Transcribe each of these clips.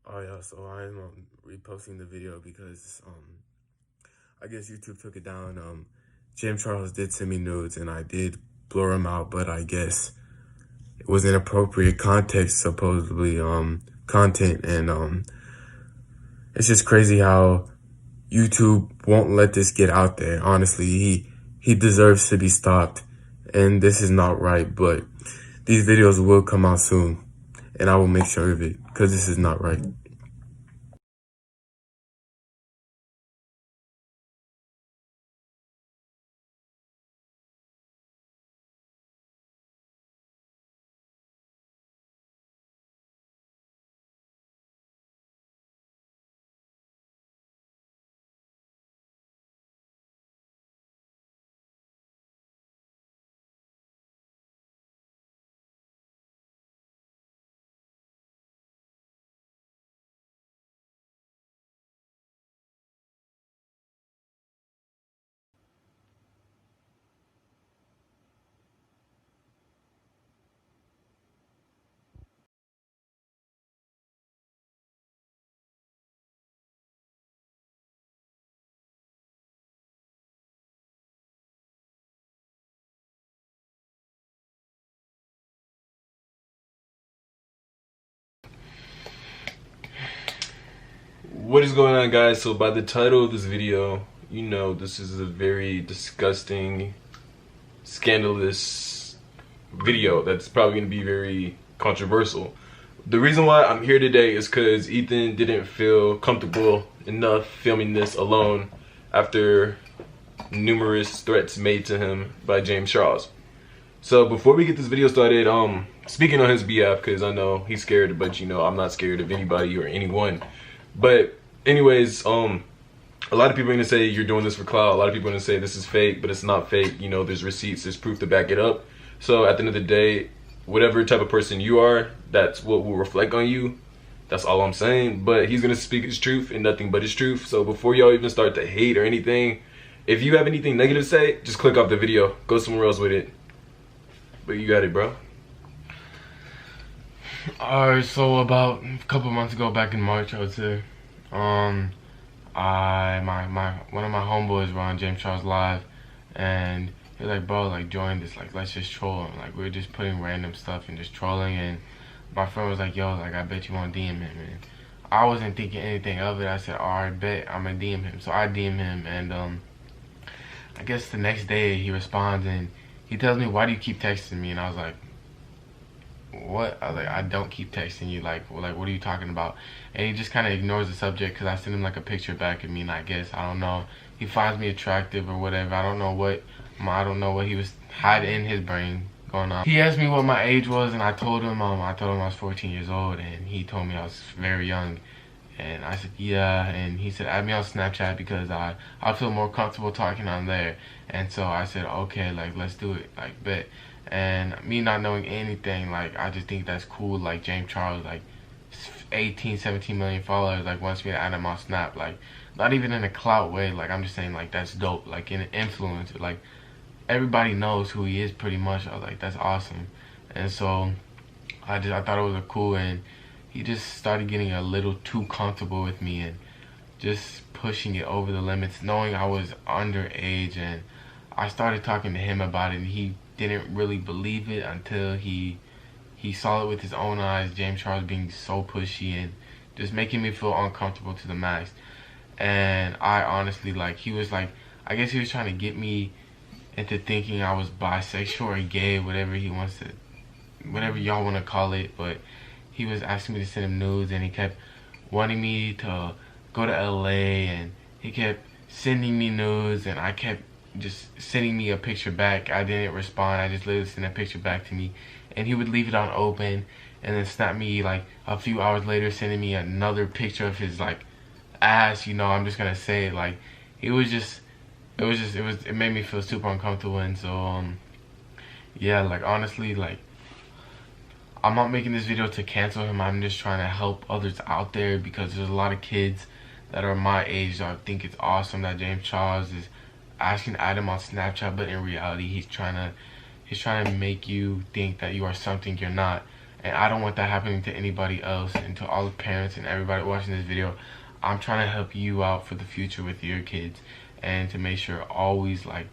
Oh yeah, so I'm reposting the video because I guess YouTube took it down. James Charles did send me nudes and I did blur him out, but I guess it was inappropriate context, supposedly content, and it's just crazy how YouTube won't let this get out there. Honestly, he deserves to be stopped, and this is not right. But these videos will come out soon, and I will make sure of it because this is not right. What is going on, guys? So by the title of this video, you know this is a very disgusting, scandalous video that's probably going to be very controversial. The reason why I'm here today is because Ethan didn't feel comfortable enough filming this alone after numerous threats made to him by James Charles. So before we get this video started, speaking on his behalf, because I know he's scared, but you know I'm not scared of anybody or anyone. But anyways, a lot of people are gonna say you're doing this for clout. A lot of people are gonna say this is fake, but it's not fake. You know, there's receipts, there's proof to back it up. So at the end of the day, whatever type of person you are, that's what will reflect on you. That's all I'm saying. But he's gonna speak his truth and nothing but his truth. So before y'all even start to hate or anything, if you have anything negative to say, just click off the video. Go somewhere else with it. But you got it, bro. Alright, so about a couple months ago, back in March, I would say, one of my homeboys were on James Charles Live, and he was like, bro, like, join this, like, let's just troll. And, like, we were just putting random stuff and just trolling, and my friend was like, yo, like, I bet you won't DM him. And I wasn't thinking anything of it. I said, alright, bet, I'm gonna DM him. So I DM him, and I guess the next day he responds, and he tells me, why do you keep texting me? And I was like, what? I was like, I don't keep texting you. Like what are you talking about? And he just kind of ignores the subject because I sent him like a picture back of me, and I guess, I don't know, he finds me attractive or whatever. I don't know what he was hiding in his brain going on. He asked me what my age was, and I told him I was 14 years old, and he told me I was very young. And I said, yeah, and he said, add me on Snapchat because I feel more comfortable talking on there. And so I said, okay, like, let's do it, like, bet. And me not knowing anything, like, I just think that's cool. Like, James Charles, like, 18, 17 million followers, like, wants me to add him on Snap. Like, not even in a clout way, like, I'm just saying, like, that's dope. Like, in an influencer, like, everybody knows who he is pretty much. I was like, that's awesome. And so I thought it was a cool, and he just started getting a little too comfortable with me and just pushing it over the limits, knowing I was underage. And I started talking to him about it, and he didn't really believe it until he saw it with his own eyes. James Charles being so pushy and just making me feel uncomfortable to the max. And I honestly, like, he was like, I guess he was trying to get me into thinking I was bisexual or gay, whatever he wants to, whatever y'all want to call it. But he was asking me to send him nudes, and he kept wanting me to go to LA, and he kept sending me nudes, and I kept just sending me a picture back. I didn't respond. I just literally sent a picture back to me, and he would leave it on open and then snap me like a few hours later, sending me another picture of his like ass. You know, I'm just gonna say it, like, it made me feel super uncomfortable. And so yeah, like, honestly, like, I'm not making this video to cancel him. I'm just trying to help others out there, because there's a lot of kids that are my age that I think it's awesome that James Charles is asking to add him on Snapchat, but in reality he's trying to make you think that you are something you're not. and I don't want that happening to anybody else. And to all the parents and everybody watching this video, I'm trying to help you out for the future with your kids, and to make sure always like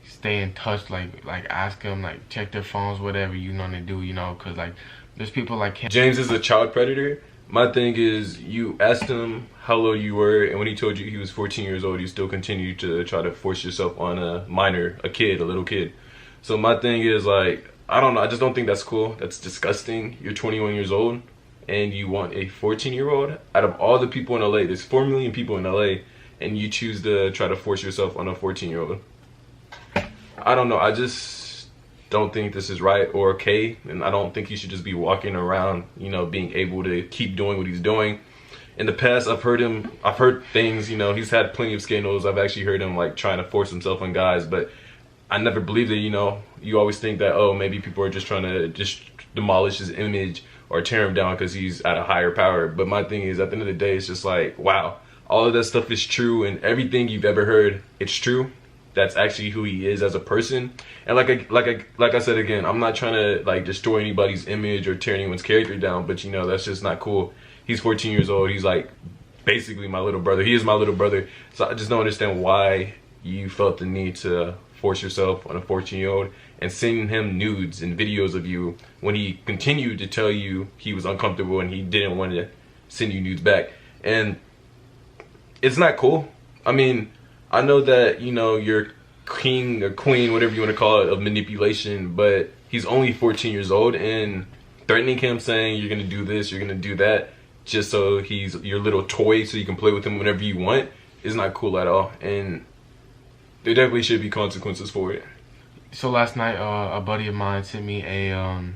stay in touch, like ask them, like check their phones, whatever you know to do, you know, because like there's people like him. James is a child predator. My thing is, you asked him how old you were, and when he told you he was 14 years old, you still continue to try to force yourself on a minor, a kid, a little kid. So my thing is, like, I don't know, I just don't think that's cool. That's disgusting. You're 21 years old and you want a 14-year-old? Out of all the people in LA, there's 4 million people in LA, and you choose to try to force yourself on a 14-year-old. I don't know, I just don't think this is right or okay, and I don't think he should just be walking around, you know, being able to keep doing what he's doing. In the past, I've heard things, you know, he's had plenty of scandals. I've actually heard him like trying to force himself on guys, but I never believed it, you know. You always think that, oh, maybe people are just trying to just demolish his image or tear him down because he's at a higher power. But my thing is, at the end of the day, it's just like, wow, all of that stuff is true, and everything you've ever heard, it's true. That's actually who he is as a person. And like I said again, I'm not trying to like destroy anybody's image or tear anyone's character down, but you know, that's just not cool. He's 14 years old. He's like basically my little brother. He is my little brother. So I just don't understand why you felt the need to force yourself on a 14-year-old and sending him nudes and videos of you when he continued to tell you he was uncomfortable and he didn't want to send you nudes back. And it's not cool. I mean, I know that, you know, you're king or queen, whatever you want to call it, of manipulation, but he's only 14 years old, and threatening him, saying you're going to do this, you're going to do that, just so he's your little toy so you can play with him whenever you want, is not cool at all. And there definitely should be consequences for it. So last night, a buddy of mine sent me a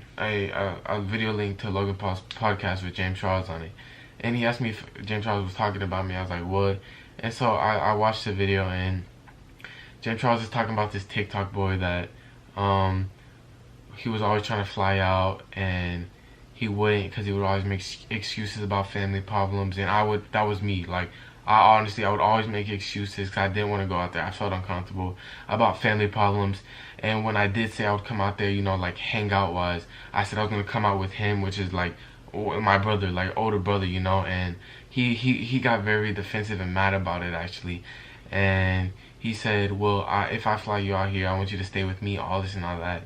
video link to Logan Paul's podcast with James Charles on it, and he asked me if James Charles was talking about me. I was like, what? And so I watched the video, and James Charles is talking about this TikTok boy that he was always trying to fly out, and he wouldn't because he would always make excuses about family problems. And that was me. Like, I would always make excuses because I didn't want to go out there. I felt uncomfortable about family problems. And when I did say I would come out there, you know, like hangout wise, I said I was going to come out with him, which is like my brother, like older brother, you know. And he got very defensive and mad about it, actually. And he said, well, if I fly you out here, I want you to stay with me, all this and all that.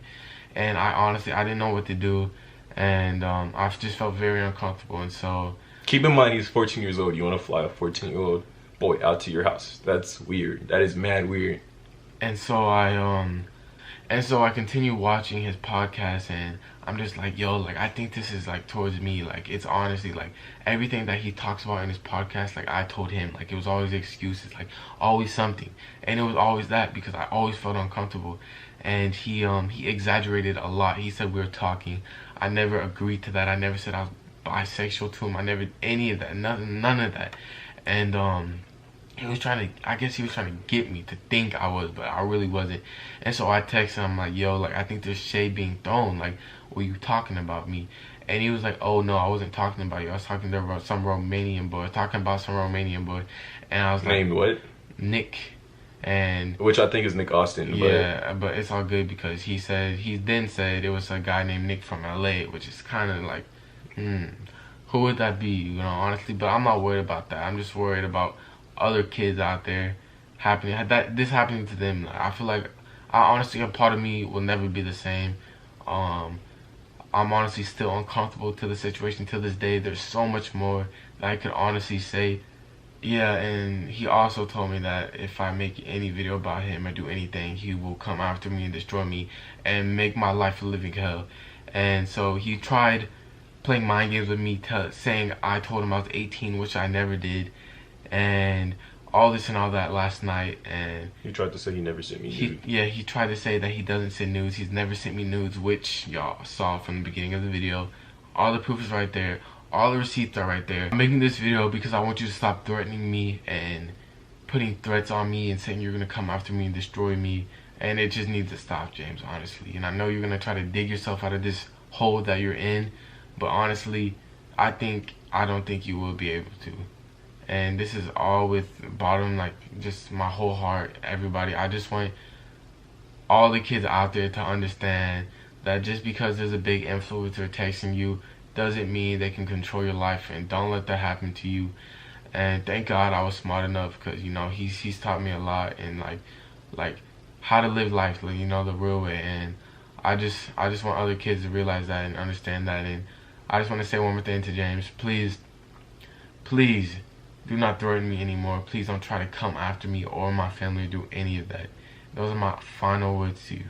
And I didn't know what to do. And I just felt very uncomfortable. And so, keep in mind, he's 14 years old. You want to fly a 14-year-old boy out to your house. That's weird. That is mad weird. And so I continue watching his podcast, and I'm just like, yo, like, I think this is like towards me. Like, it's honestly like everything that he talks about in his podcast, like I told him, like it was always excuses, like always something. And it was always that because I always felt uncomfortable. And he exaggerated a lot. He said we were talking. I never agreed to that. I never said I was bisexual to him. I never, any of that, none of that. And he was trying to, I guess he was trying to get me to think I was, but I really wasn't. And so I texted him, like, yo, like, I think there's shade being thrown. Like, were you talking about me? And he was like, oh, no, I wasn't talking about you. I was talking about some Romanian boy. And I was like, named what? Nick. And which I think is Nick Austin. Yeah, but it's all good because he then said it was a guy named Nick from LA, which is kind of like, who would that be? You know, honestly. But I'm not worried about that. I'm just worried about other kids out there this happening to them. I feel like honestly, a part of me will never be the same. I'm honestly still uncomfortable to the situation to this day. There's so much more that I could honestly say. Yeah, and he also told me that if I make any video about him or do anything, he will come after me and destroy me and make my life a living hell. And so he tried playing mind games with me, saying I told him I was 18, which I never did, and all this and all that last night. And he tried to say he never sent me nudes. Yeah, he tried to say that he doesn't send nudes. He's never sent me nudes, which y'all saw from the beginning of the video. All the proof is right there. All the receipts are right there. I'm making this video because I want you to stop threatening me and putting threats on me and saying you're going to come after me and destroy me. And it just needs to stop, James, honestly. And I know you're going to try to dig yourself out of this hole that you're in. But honestly, I don't think you will be able to. And this is all with bottom, like, just my whole heart, everybody. I just want all the kids out there to understand that just because there's a big influencer texting you doesn't mean they can control your life, and don't let that happen to you. And thank God I was smart enough, because you know he's taught me a lot, and like how to live life, like, you know, the real way. And I just want other kids to realize that and understand that. And I just want to say one more thing to James. Please do not threaten me anymore. Please don't try to come after me or my family or do any of that. Those are my final words to you.